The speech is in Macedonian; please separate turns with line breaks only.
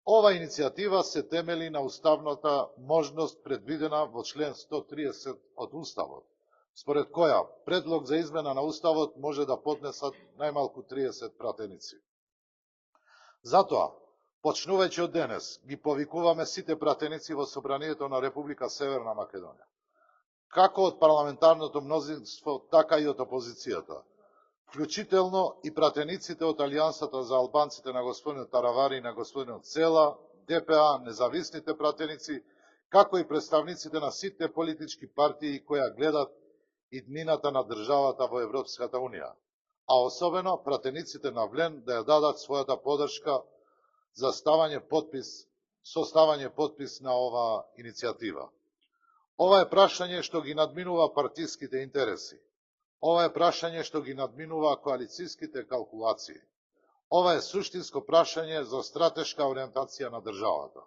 Ова иницијатива се темели на уставната можност предвидена во член 130 од Уставот, според која предлог за измена на Уставот може да поднесат најмалку 30 пратеници. Затоа, почнувајќи од денес, ги повикуваме сите пратеници во Собранието на Република Северна Македонија, како од парламентарното мнозинство, така и од опозицијата, вклучително и пратениците од Алијансата за албанците на господинот Таравари и на господинот Цела, ДПА, независните пратеници, како и представниците на сите политички партии кои гледат иднината на државата во Европската Унија, а особено пратениците на ВЛЕН да ја дадат својата подршка за ставање подпис на ова иницијатива. Ова е прашање што ги надминува партиските интереси. Ова е прашање што ги надминува коалицијските калкулации. Ова е суштинско прашање за стратешка ориентација на државата.